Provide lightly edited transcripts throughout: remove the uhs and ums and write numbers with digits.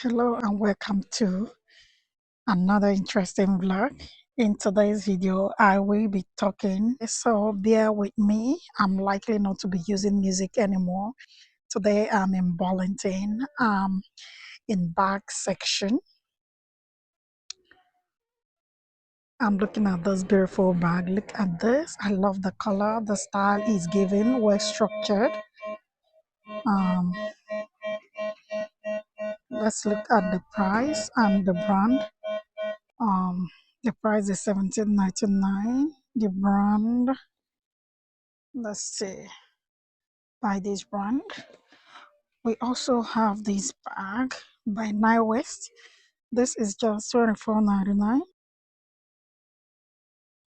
Hello and welcome to another interesting vlog. In today's video, I will be talking, so bear with me. I'm likely not to be using music anymore. Today I'm in Burlington, in bag section. I'm looking at this beautiful bag. Look at this. I love the color. The style is given, well structured. Um, let's look at the price and the brand. Um, the price is 17.99. The brand, let's see, by this brand. We also have this bag by Nile West. This is just 24.99.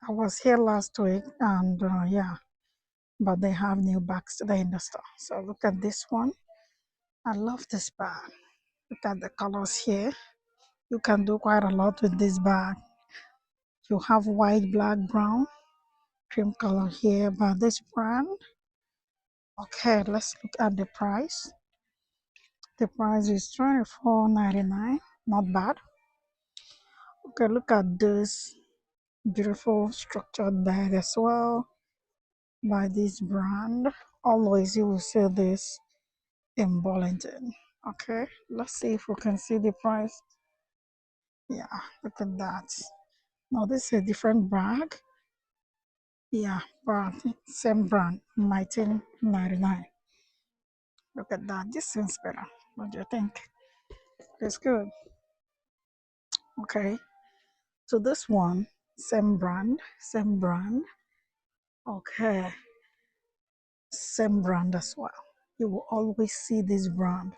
I was here last week and yeah, but they have new bags today in the store. So look at this one. I love this bag. Look at the colors here. You can do quite a lot with this bag. You have white, black, brown, cream color here by this brand. Okay, let's look at the price. The price is 24.99. Not bad. Okay, look at this beautiful structured bag as well by this brand. Always you will see this in Burlington. Okay, let's see if we can see the price. Yeah, look at that. Now this is a different bag. Yeah, but same brand, 19.99. Look at that. This seems better. What do you think? It's good. Okay. So this one, same brand, same brand. Okay, same brand as well. You will always see this brand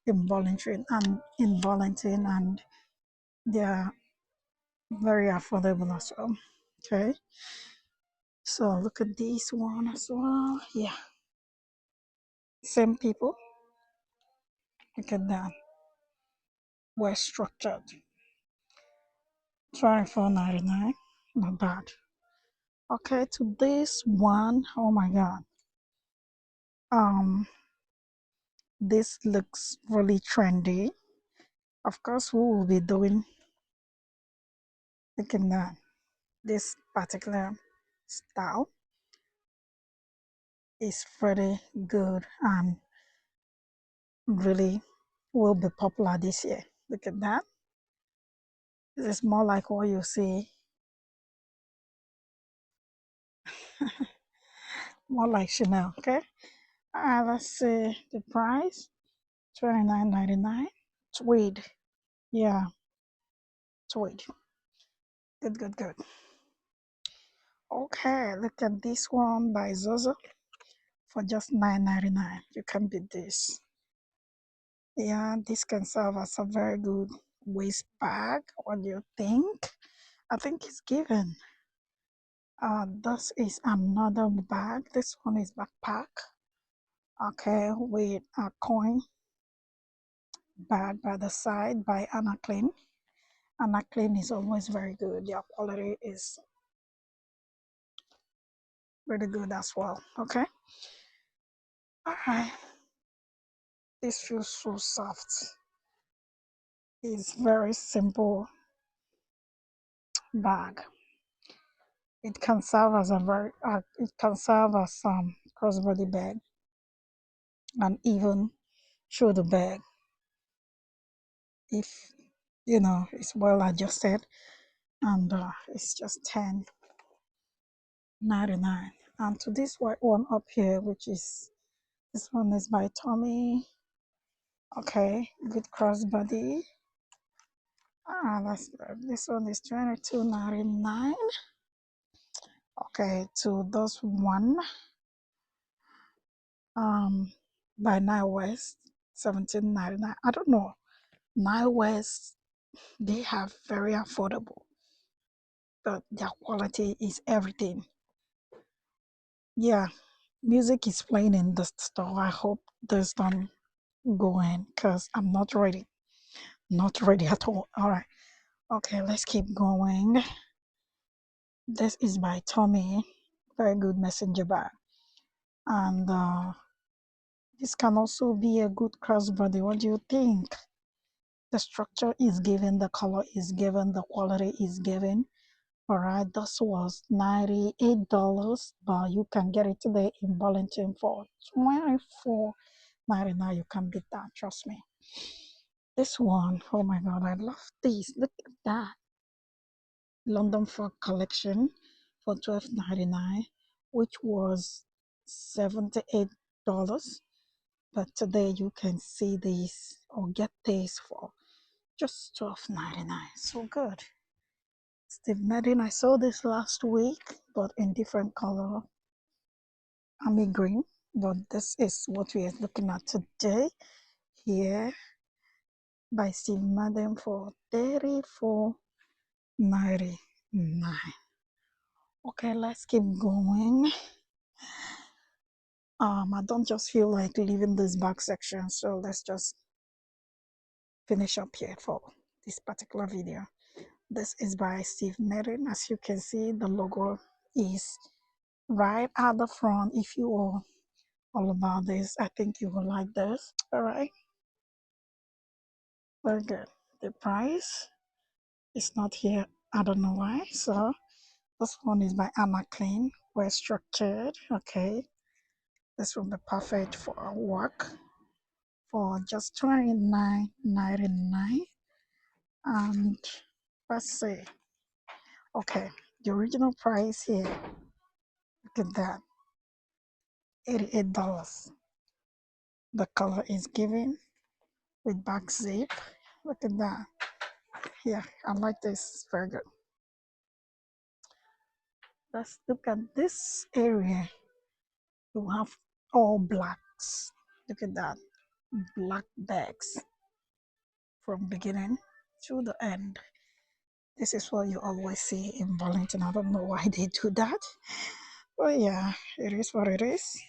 in Burlington, and they are very affordable as well. Okay, so look at this one as well. Yeah, same people. Look at that. Well structured. 24.99. Not bad. Okay, to this one, oh my god. Um, this looks really trendy. Of course, we will be doing, look at that. This particular style is pretty good and really will be popular this year. Look at that. This is more like what you see, more like Chanel. Okay. Let's see the price. 29.99. Tweed. Yeah, tweed. Good, good, good. Okay, look at this one by Zozo for just 9.99. You can beat this. Yeah, this can serve as a very good waist bag. What do you think? I think it's given. This is another bag. This one is backpack. Okay, with a coin bag by the side by Anna Clean. Anna Clean is always very good. Their quality is really good as well. Okay. All right. This feels so soft. It's very simple bag. It can serve as a it can serve as some crossbody bag and even shoulder bag if you know it's well adjusted, and it's just 10.99. And to this white one up here, which is this one is by Tommy. Okay, good crossbody. That's this one is 22.99. Okay, to those one um by Nile West, 17.99. I don't know. Nile West, they have very affordable, but their quality is everything. Yeah, music is playing in the store. I hope this don't go in because I'm not ready. Not ready at all. All right. Okay, let's keep going. This is by Tommy. Very good messenger bag. And this can also be a good crossbody. What do you think? The structure is given, the color is given, the quality is given. All right, this was $98, but you can get it today in Burlington for $24.99. You can beat that, trust me. This one, oh my God, I love this. Look at that. London Fog collection for $12.99, which was $78. But today you can see these or get these for just $12.99. So good. Steve Madden, I saw this last week, but in different color, army green. But this is what we are looking at today here by Steve Madden for $34.99. Okay, let's keep going. I don't just feel like leaving this back section, so let's just finish up here for this particular video. This is by Steve Madden. As you can see, the logo is right at the front. If you are all about this, I think you will like this. All right, very good. The price is not here. I don't know why. So this one is by Anna Clean. Well structured. Okay, this will be perfect for work for just $29.99. And let's see. Okay, the original price here. Look at that, $88. The color is given with back zip. Look at that. Yeah, I like this. Very good. Let's look at this area. You have all blacks. Look at that. Black bags from beginning to the end. This is what you always see in Burlington. I don't know why they do that. But yeah, it is what it is.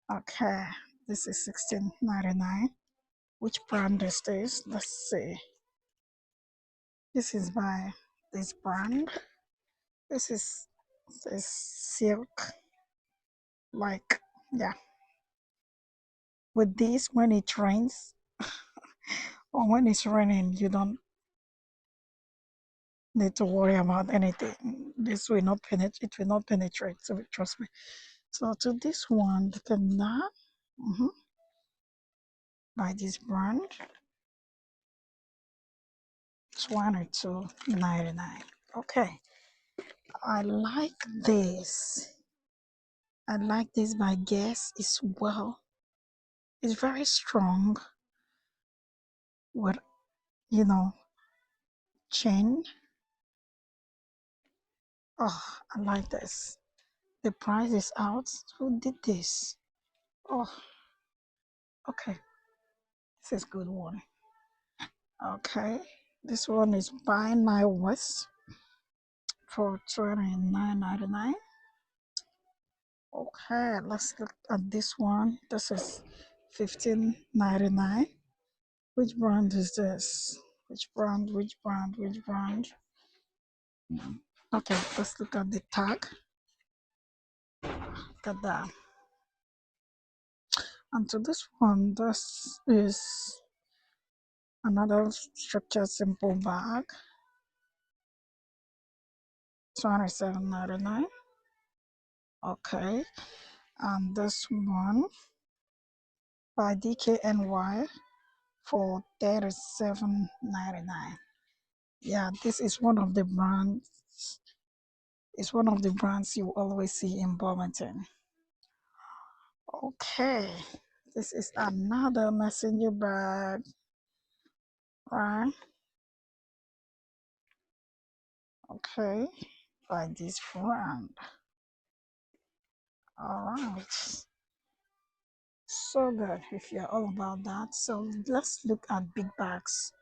Okay, this is $16.99. Which brand is this? Let's see. This is by this brand. This is this silk. Like, yeah. With this, when it rains or when it's raining, you don't need to worry about anything. This will not penetrate. It will not penetrate. So trust me. So to this one, look at that. By this brand, $22.99. Okay, I like this. I like this by Guess. It's well. It's very strong with you know chain. Oh, I like this. The price is out. Who did this? Oh, okay. This is good one. Okay. This one is by my West for $29.99. Okay, let's look at this one. This is $15.99. Which brand is this? Which brand? Which brand? Which brand? Okay, let's look at the tag. Look at that. And to this one, this is another structured simple bag. $27.99. Okay, and this one by DKNY for $37.99. Yeah, this is one of the brands. It's one of the brands you always see in Burlington. Okay, this is another messenger bag, right? Okay, by this brand. All right. So good if you're all about that. So let's look at big bags.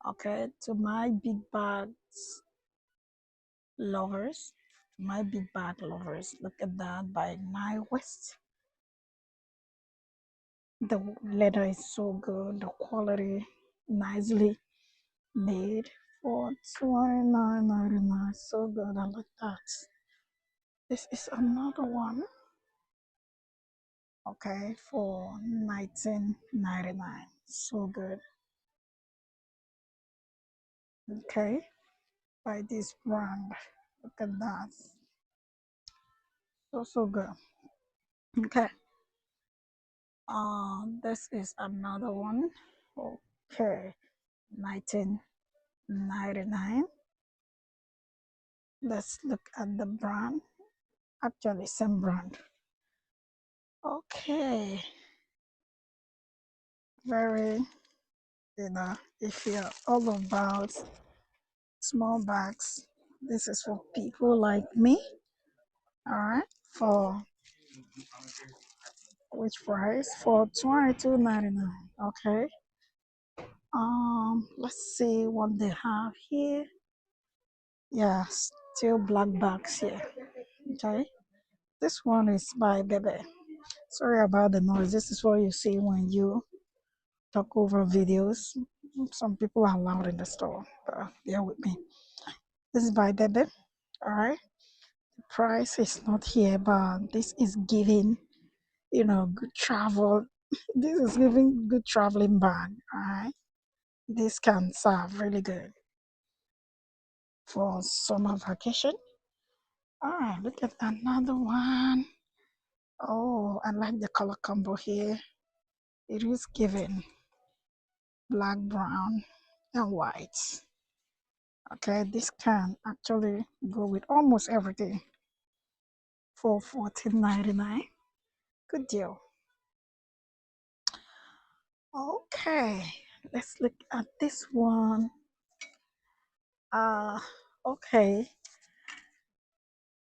Okay, to my big bags lovers, my big bag lovers, look at that by my West. The leather is so good, the quality nicely made for $29.99. So good, I like that. This is another one, okay, for $19.99. So good. Okay, by this brand. Look at that. So, so good. Okay. This is another one. Okay, 1999. Let's look at the brand. Actually, same brand. Okay, very, if you're all about small bags, this is for people like me. All right, for which price? For 22.99. Okay. Let's see what they have here. Yeah, still black bags here. Okay. This one is by Bebe. Sorry about the noise. This is what you see when you talk over videos. Some people are loud in the store, but bear with me. This is by Bebe. All right. The price is not here, but this is giving, good travel. This is giving good traveling bag. All right. This can serve really good for summer vacation. All right. Look at another one. Oh, I like the color combo here. It is giving black, brown, and white. Okay, this can actually go with almost everything for 14.99. Good deal. Okay, let's look at this one. Uh okay.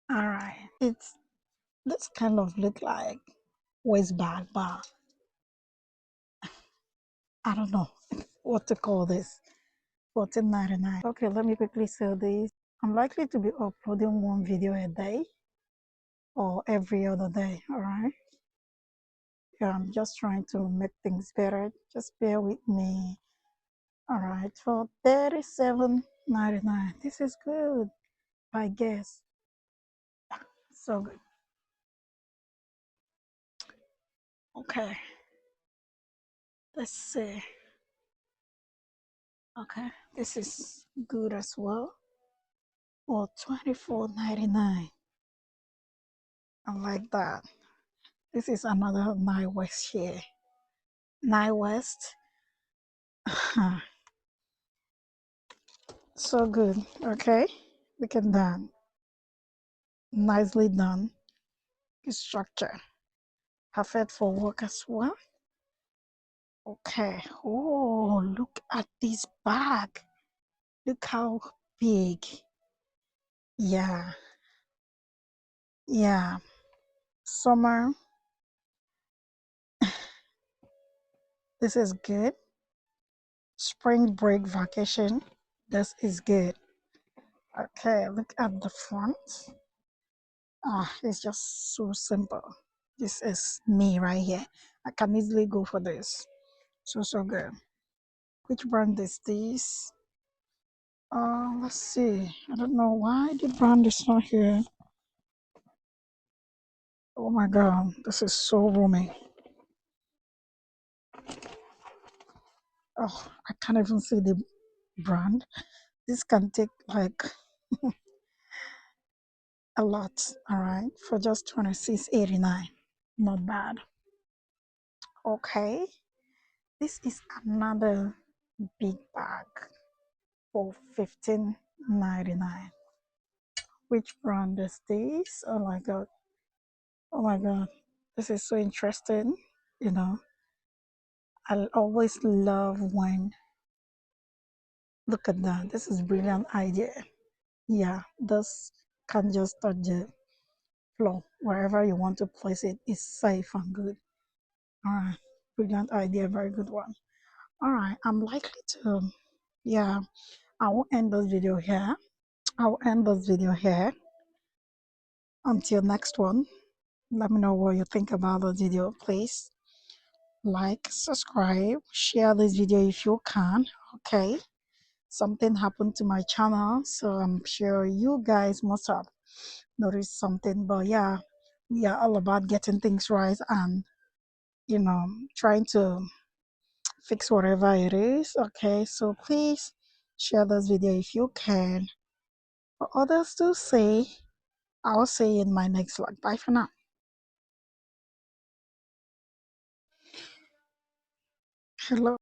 All right. It's this kind of look like waist bag, but I don't know what to call this. 14.99. Okay, let me quickly sell this. I'm likely to be uploading one video a day or every other day. All right. Yeah, I'm just trying to make things better. Just bear with me. All right, for 37.99. This is good, I guess. So good. Okay, let's see. Okay, this is good as well. For 24.99. I like that. This is another Nine West here. Nine West. So good. Okay, look at that. Nicely done. Good structure. Perfect for work as well. Okay. Oh, look at this bag. Look how big. Yeah. Yeah. Summer. This is good. Spring break vacation. This is good. Okay. Look at the front. It's just so simple. This is me right here. I can easily go for this. So, so good. Which brand is this? Let's see. I don't know why the brand is not here. Oh my god, this is so roomy. Oh, I can't even see the brand. This can take like a lot, all right, for just 26.89. Not bad. Okay, this is another big bag for 15.99. Which brand is this? Oh my god. Oh my god. This is so interesting. You know, I always love when look at that. This is brilliant idea. Yeah, this can just touch the floor. Wherever you want to place it is safe and good. All right. Brilliant idea, very good one. All right, I'm likely to, yeah, I will end this video here. I will end this video here. Until next one, let me know what you think about the video, please. Like, subscribe, share this video if you can. Okay, something happened to my channel, so I'm sure you guys must have noticed something. But yeah, we are all about getting things right and trying to fix whatever it is. Okay, so please Share this video if you can. For others to see, I'll see you in my next vlog. Bye for now. Hello.